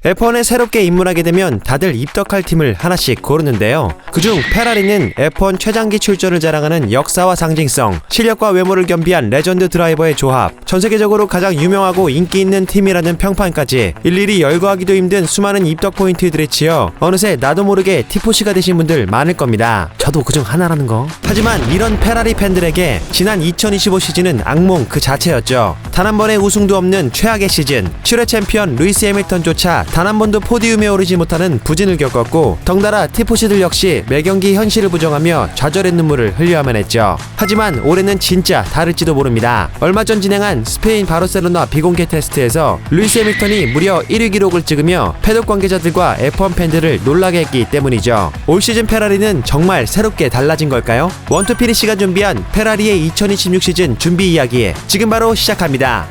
F1에 새롭게 입문하게 되면 다들 입덕할 팀을 하나씩 고르는데요. 그중 페라리는 F1 최장기 출전을 자랑하는 역사와 상징성, 실력과 외모를 겸비한 레전드 드라이버의 조합, 전세계적으로 가장 유명하고 인기 있는 팀이라는 평판까지 일일이 열거하기도 힘든 수많은 입덕 포인트들에 치여 어느새 나도 모르게 티포시가 되신 분들 많을 겁니다. 저도 그중 하나라는 거. 하지만 이런 페라리 팬들에게 지난 2025 시즌은 악몽 그 자체였죠. 단 한 번의 우승도 없는 최악의 시즌, 7회 챔피언 루이스 해밀턴조차 단 한 번도 포디움에 오르지 못하는 부진을 겪었고, 덩달아 티포시들 역시 매경기 현실을 부정하며 좌절의 눈물을 흘려야만 했죠. 하지만 올해는 진짜 다를지도 모릅니다. 얼마 전 진행한 스페인 바르셀로나 비공개 테스트에서 루이스 해밀턴이 무려 1위 기록을 찍으며 패독 관계자들과 F1 팬들을 놀라게 했기 때문이죠. 올 시즌 페라리는 정말 새롭게 달라진 걸까요? 원투피니시가 준비한 페라리의 2026 시즌 준비 이야기 지금 바로 시작합니다.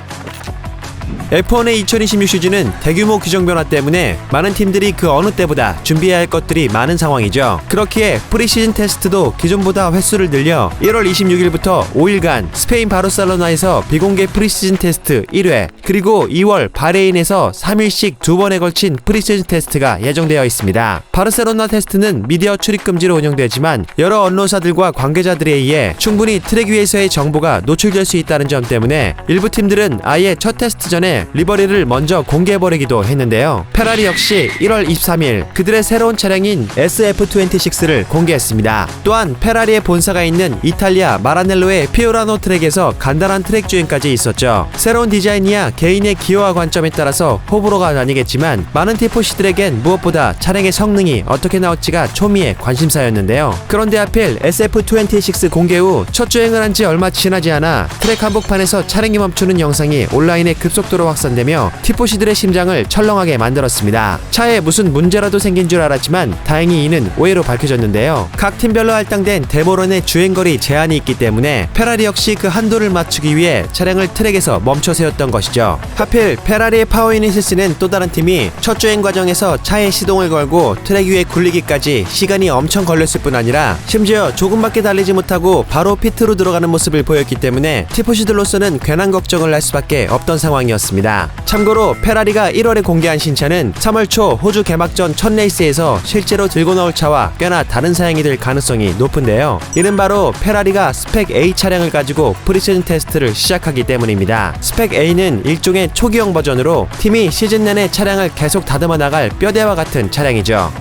F1의 2026 시즌은 대규모 규정 변화 때문에 많은 팀들이 그 어느 때보다 준비해야 할 것들이 많은 상황이죠. 그렇기에 프리시즌 테스트도 기존보다 횟수를 늘려 1월 26일부터 5일간 스페인 바르셀로나에서 비공개 프리시즌 테스트 1회, 그리고 2월 바레인에서 3일씩 2번에 걸친 프리시즌 테스트가 예정되어 있습니다. 바르셀로나 테스트는 미디어 출입 금지로 운영되지만 여러 언론사들과 관계자들에 의해 충분히 트랙 위에서의 정보가 노출될 수 있다는 점 때문에 일부 팀들은 아예 첫 테스트 전에 리버리를 먼저 공개해버리기도 했는데요. 페라리 역시 1월 23일 그들의 새로운 차량인 SF26를 공개했습니다. 또한 페라리의 본사가 있는 이탈리아 마라넬로의 피오라노 트랙에서 간단한 트랙 주행까지 있었죠. 새로운 디자인이야 개인의 기호와 관점에 따라서 호불호가 나뉘겠지만 많은 티포시들에겐 무엇보다 차량의 성능이 어떻게 나올지가 초미의 관심사였는데요. 그런데 하필 SF26 공개 후 첫 주행을 한 지 얼마 지나지 않아 트랙 한복판에서 차량이 멈추는 영상이 온라인에 급속도로 확산되며 티포시들의 심장을 철렁하게 만들었습니다. 차에 무슨 문제라도 생긴 줄 알았지만 다행히 이는 오해로 밝혀졌는데요. 각 팀별로 할당된 데모런의 주행거리 제한이 있기 때문에 페라리 역시 그 한도를 맞추기 위해 차량을 트랙에서 멈춰 세웠던 것이죠. 하필 페라리의 파워유닛을 또 다른 팀이 첫 주행 과정에서 차에 시동을 걸고 트랙 위에 굴리기까지 시간이 엄청 걸렸을 뿐 아니라 심지어 조금밖에 달리지 못하고 바로 피트로 들어가는 모습을 보였기 때문에 티포시들로서는 괜한 걱정을 할 수밖에 없던 상황이었습니다. 참고로 페라리가 1월에 공개한 신차는 3월 초 호주 개막전 첫 레이스에서 실제로 들고 나올 차와 꽤나 다른 사양이 될 가능성이 높은데요. 이는 바로 페라리가 스펙 A 차량을 가지고 프리시즌 테스트를 시작하기 때문입니다. 스펙 A는 일종의 초기형 버전으로 팀이 시즌 내내 차량을 계속 다듬어 나갈 뼈대와 같은 차량이죠.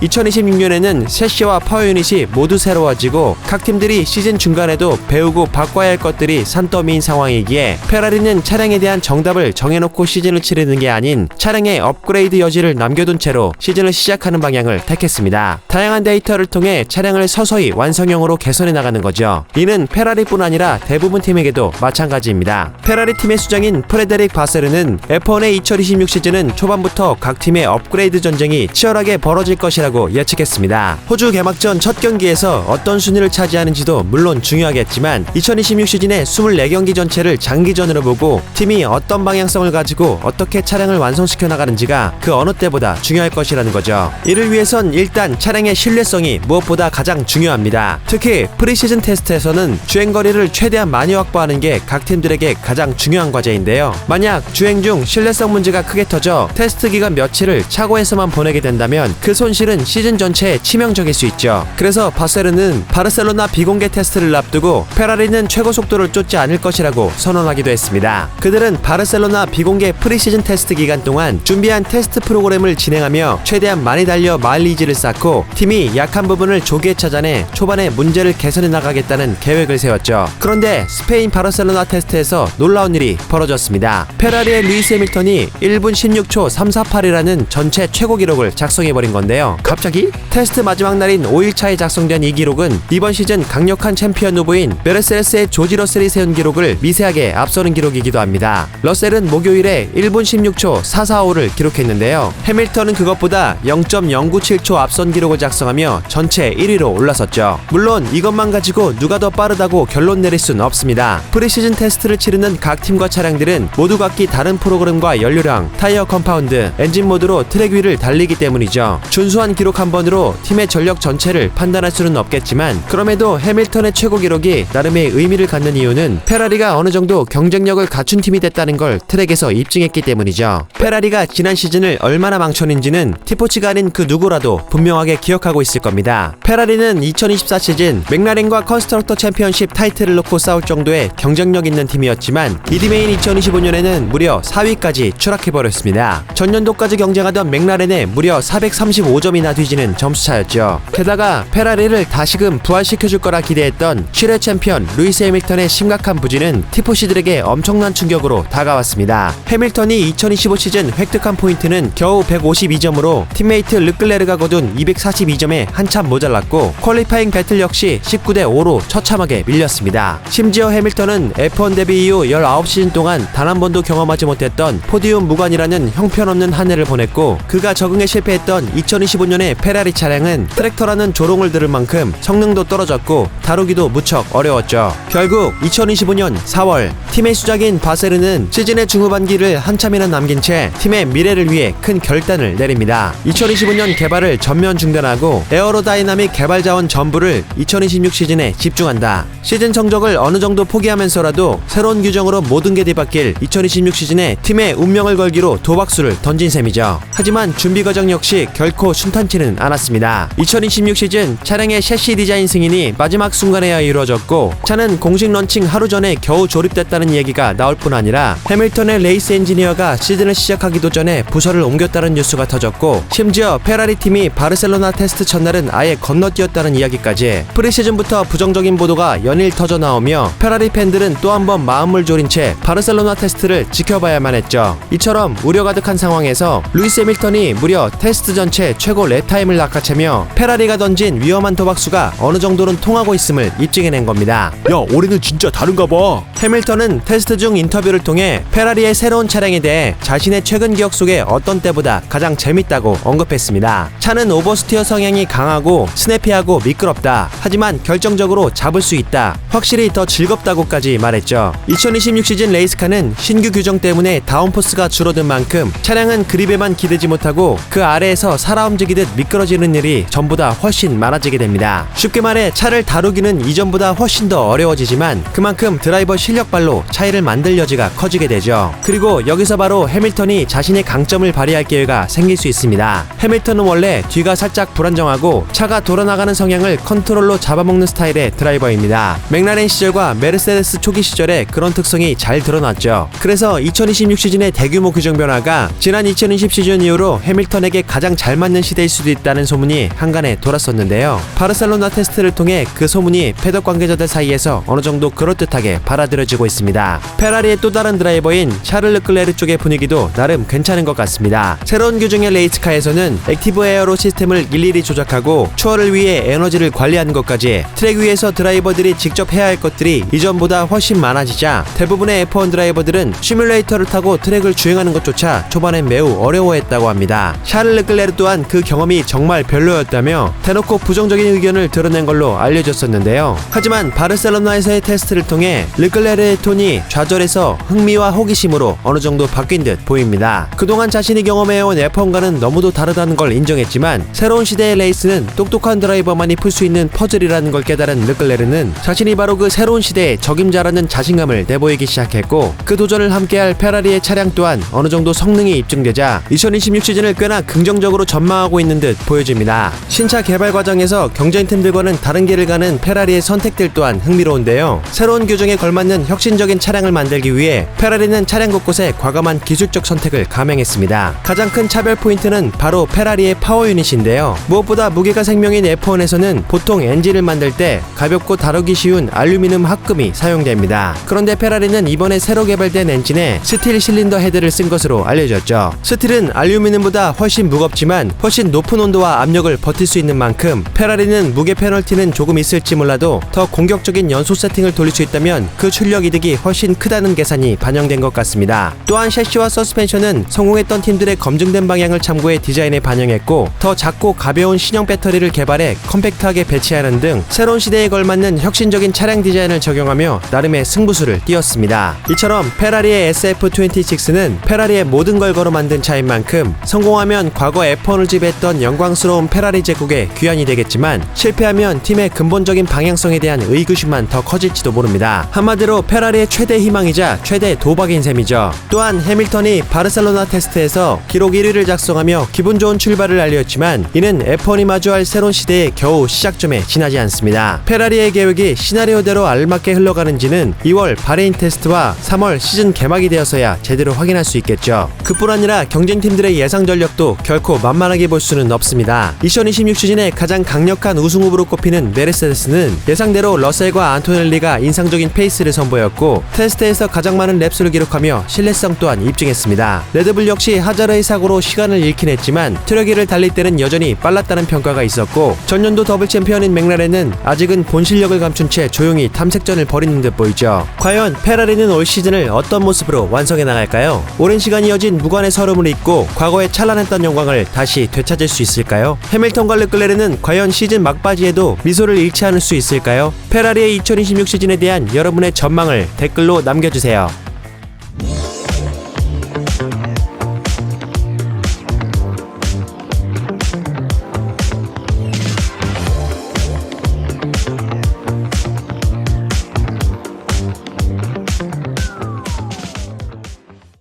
2026년에는 셰시와 파워 유닛이 모두 새로워지고 각 팀들이 시즌 중간에도 배우고 바꿔야 할 것들이 산더미인 상황이기에 페라리는 차량에 대한 정답을 정해놓고 시즌을 치르는 게 아닌 차량의 업그레이드 여지를 남겨둔 채로 시즌을 시작하는 방향을 택했습니다. 다양한 데이터를 통해 차량을 서서히 완성형으로 개선해 나가는 거죠. 이는 페라리뿐 아니라 대부분 팀에게도 마찬가지입니다. 페라리 팀의 수장인 프레데릭 바세르는 F1의 2026 시즌은 초반부터 각 팀의 업그레이드 전쟁이 치열하게 벌어질 것이라고 예측했습니다. 호주 개막전 첫 경기에서 어떤 순위를 차지하는지도 물론 중요하겠지만 2026 시즌의 24경기 전체를 장기전으로 보고 팀이 어떤 방향성을 가지고 어떻게 차량을 완성시켜 나가는지가 그 어느 때보다 중요할 것이라는 거죠. 이를 위해선 일단 차량의 신뢰성이 무엇보다 가장 중요합니다. 특히 프리시즌 테스트에서는 주행거리를 최대한 많이 확보하는 게 각 팀들에게 가장 중요한 과제인데요. 만약 주행 중 신뢰성 문제가 크게 터져 테스트 기간 며칠을 차고에서만 보내게 된다면 그 손실은 시즌 전체에 치명적일 수 있죠. 그래서 바세르는 바르셀로나 비공개 테스트를 앞두고 페라리는 최고 속도를 쫓지 않을 것이라고 선언하기도 했습니다. 그들은 바르셀로나 비공개 프리시즌 테스트 기간 동안 준비한 테스트 프로그램을 진행하며 최대한 많이 달려 마일리지를 쌓고 팀이 약한 부분을 조기에 찾아내 초반에 문제를 개선해 나가겠다는 계획을 세웠죠. 그런데 스페인 바르셀로나 테스트에서 놀라운 일이 벌어졌습니다. 페라리의 루이스 해밀턴이 1분 16초 348이라는 전체 최고 기록을 작성해버린 건데요. 갑자기? 테스트 마지막 날인 5일차에 작성된 이 기록은 이번 시즌 강력한 챔피언 후보인 메르세데스의 조지 러셀이 세운 기록을 미세하게 앞서는 기록이기도 합니다. 러셀은 목요일에 1분 16초 445를 기록했는데요. 해밀턴은 그것보다 0.097초 앞선 기록을 작성하며 전체 1위로 올라섰죠. 물론 이것만 가지고 누가 더 빠르다고 결론 내릴 순 없습니다. 프리시즌 테스트를 치르는 각 팀과 차량들은 모두 각기 다른 프로그램과 연료량, 타이어 컴파운드, 엔진 모드로 트랙 위를 달리기 때문이죠. 준수한 기록 한 번으로 팀의 전력 전체를 판단할 수는 없겠지만 그럼에도 해밀턴의 최고 기록이 나름의 의미를 갖는 이유는 페라리가 어느 정도 경쟁력을 갖춘 팀이 됐다는 걸 트랙에서 입증했기 때문이죠. 페라리가 지난 시즌을 얼마나 망쳤는지는 티포치가 아닌 그 누구라도 분명하게 기억하고 있을 겁니다. 페라리는 2024 시즌 맥라렌과 컨스트럭터 챔피언십 타이틀을 놓고 싸울 정도의 경쟁력 있는 팀이었지만 이듬해인 2025년에는 무려 4위까지 추락해버렸습니다. 전년도까지 경쟁하던 맥라렌에 무려 435점이나 뒤지는 점수차였죠. 게다가 페라리를 다시금 부활시켜줄 거라 기대했던 7회 챔피언 루이스 해밀턴의 심각한 부진은 티포시들에게 엄청난 충격으로 다가왔습니다. 해밀턴이 2025 시즌 획득한 포인트는 겨우 152점으로 팀메이트 르클레르가 거둔 242점에 한참 모자랐고 퀄리파잉 배틀 역시 19대 5로 처참하게 밀렸습니다. 심지어 해밀턴은 F1 데뷔 이후 19시즌 동안 단 한 번도 경험하지 못했던 포디움 무관이라는 형편없는 한 해를 보냈고 그가 적응에 실패했던 2025년의 페라리 차량은 트랙터라는 조롱을 들을 만큼 성능도 떨어졌고 다루기도 무척 어려웠죠. 결국 2025년 4월 팀의 수작인 바세르는 시즌의 중후반기를 한참이나 남긴 채 팀의 미래를 위해 큰 결단을 내립니다. 2025년 개발을 전면 중단하고 에어로다이나믹 개발 자원 전부를 2026 시즌에 집중한다. 시즌 성적을 어느 정도 포기하면서라도 새로운 규정으로 모든 게 뒤바뀔 2026 시즌에 팀의 운명을 걸기로 도박수를 던진 셈이죠. 하지만 준비 과정 역시 결코 순탄치는 않았습니다. 2026 시즌 차량의 셰시 디자인 승인이 마지막 순간에야 이루어졌고 차는 공식 런칭 하루 전에 겨우 조립됐다는 얘기가 나올 뿐 아니라 해밀턴의 레이스 엔지니어가 시즌을 시작하기도 전에 부서를 옮겼다는 뉴스가 터졌고 심지어 페라리 팀이 바르셀로나 테스트 첫날은 아예 건너뛰었다는 이야기까지 프리시즌부터 부정적인 보도가 연일 터져 나오며 페라리 팬들은 또 한 번 마음을 졸인 채 바르셀로나 테스트를 지켜봐야만 했죠. 이처럼 우려 가득한 상황에서 루이스 해밀턴이 무려 테스트 전체 최고 랩타임을 낚아채며 페라리가 던진 위험한 도박수가 어느 정도는 통하고 있음을 입증해낸 겁니다. 야, 올해는 진짜 다른가 봐. 해밀턴은 테스트 중 인터뷰를 통해 페라리의 새로운 차량에 대해 자신의 최근 기억 속에 어떤 때보다 가장 재밌다고 언급했습니다. 차는 오버스티어 성향이 강하고 스냅피하고 미끄럽다. 하지만 결정적으로 잡을 수 있다. 확실히 더 즐겁다고까지 말했죠. 2026 시즌 레이스카는 신규 규정 때문에 다운포스가 줄어든 만큼 차량은 그립에만 기대지 못하고 그 아래에서 살아 움직이듯 미끄러지는 일이 전보다 훨씬 많아지게 됩니다. 쉽게 말해 차를 다루기는 이전보다 훨씬 더 어려워지지만 그만큼 드라이버 실력발로 차이를 만들 여지가 커지게 되죠. 그리고 여기서 바로 해밀턴이 자신의 강점을 발휘할 기회가 생길 수 있습니다. 해밀턴은 원래 뒤가 살짝 불안정하고 차가 돌아나가는 성향을 컨트롤로 잡아먹는 스타일의 드라이버입니다. 맥라렌 시절과 메르세데스 초기 시절에 그런 특성이 잘 드러났죠. 그래서 2026 시즌의 대규모 규정 변화가 지난 2020 시즌 이후로 해밀턴에게 가장 잘 맞는 시대일 수도 있다는 소문이 한간에 돌았었는데요. 바르셀로나 테스트를 통해 그 소문이 패덕 관계자들 사이에서 어느 정도 그럴듯하게 받아들여지고 있습니다. 페라리의 또 다른 드라이버인 샤를 르클레르 쪽의 분위기도 나름 괜찮은 것 같습니다. 새로운 규정의 레이스카에서는 액티브 에어로 시스템을 일일이 조작하고 추월을 위해 에너지를 관리하는 것까지 트랙 위에서 드라이버들이 직접 해야 할 것들이 이전보다 훨씬 많아지자 대부분의 F1 드라이버들은 시뮬레이터를 타고 트랙을 주행하는 것조차 초반엔 매우 어려워했다고 합니다. 샤를 르클레르 또한 그 경험이 정말 별로였다며 대놓고 부정적인 의견을 드러낸 걸로 알려졌었는데요. 하지만 바르셀로나에서의 테스트를 통해 르클레르의 톤이 좌절에서 흥미와 호기심으로 어느 정도 바뀐 듯 보입니다. 그동안 자신이 경험해온 F1과는 너무도 다르다는 걸 인정했지만 새로운 시대의 레이스는 똑똑한 드라이버만이 풀 수 있는 퍼즐이라는 걸 깨달은 르클레르는 자신이 바로 그 새로운 시대의 적임자라는 자신감을 내보이기 시작했고 그 도전을 함께할 페라리의 차량 또한 어느 정도 성능이 입증되자 2026 시즌을 꽤나 긍정적으로 전망하고 있는 듯 보여집니다. 신차 개발 과정에서 경쟁팀들과는 다른 길을 가는 페라리의 선택들 또한 흥미로운데요. 새로운 규정에 걸맞는 혁신적인 차량을 만들기 위해 페라리는 차량 곳곳에 과감한 기술적 선택을 감행했습니다. 가장 큰 차별 포인트는 바로 페라리의 파워 유닛인데요. 무엇보다 무게가 생명인 F1에서는 보통 엔진을 만들 때 가볍고 다루기 쉬운 알루미늄 합금이 사용됩니다. 그런데 페라리는 이번에 새로 개발된 엔진에 스틸 실린더 헤드를 쓴 것으로 알려졌죠. 스틸은 알루미늄보다 훨씬 무겁지만 훨씬 높은 온도와 압력을 버틸 수 있는 만큼 페라리는 무게 페널티는 조금 있을지 몰라도 더 공격적인 연소 세팅을 돌릴 수 있다면 그 출력 이득이 훨씬 크다는 계산이 반영된 것 같습니다. 또한 셰시와 서스펜션은 성공했던 팀들의 검증된 방향을 참고해 디자인에 반영했고 더 작고 가벼운 신형 배터리를 개발해 컴팩트하게 배치하는 등 새로운 시대에 걸맞는 혁신적인 차량 디자인을 적용하며 나름의 승부수를 띄웠습니다. 이처럼 페라리의 SF26는 페라리의 모든 걸 걸어 만든 차인 만큼 성공하면 과거 F1을 지배했던 영광스러운 페라리 제국의 귀환이 되겠지만 실패하면 팀의 근본적인 방향성에 대한 의구심만 더 커질지도 모릅니다. 한마디로 페라리의 최대 희망이자 최대 도박인 셈이죠. 있었죠. 또한 해밀턴이 바르셀로나 테스트에서 기록 1위를 작성하며 기분 좋은 출발을 알렸지만 이는 F1이 마주할 새로운 시대의 겨우 시작점에 지나지 않습니다. 페라리의 계획이 시나리오대로 알맞게 흘러가는지는 2월 바레인 테스트와 3월 시즌 개막이 되어서야 제대로 확인할 수 있겠죠. 그뿐 아니라 경쟁팀들의 예상 전력도 결코 만만하게 볼 수는 없습니다. 2026 시즌에 가장 강력한 우승 후보로 꼽히는 메르세데스는 예상대로 러셀과 안토넬리가 인상적인 페이스를 선보였고 테스트에서 가장 많은 랩수를 기록하며 신뢰성 또한 입증했습니다. 레드불 역시 하자르의 사고로 시간을 잃긴 했지만 트럭기를 달릴 때는 여전히 빨랐다는 평가가 있었고 전년도 더블 챔피언인 맥라렌은 아직은 본 실력을 감춘 채 조용히 탐색전을 벌이는 듯 보이죠. 과연 페라리는 올 시즌을 어떤 모습으로 완성해 나갈까요? 오랜 시간 이어진 무관의 서름을 잊고 과거에 찬란했던 영광을 다시 되찾을 수 있을까요? 해밀턴과 르클레르는 과연 시즌 막바지에도 미소를 잃지 않을 수 있을까요? 페라리의 2026 시즌에 대한 여러분의 전망을 댓글로 남겨주세요.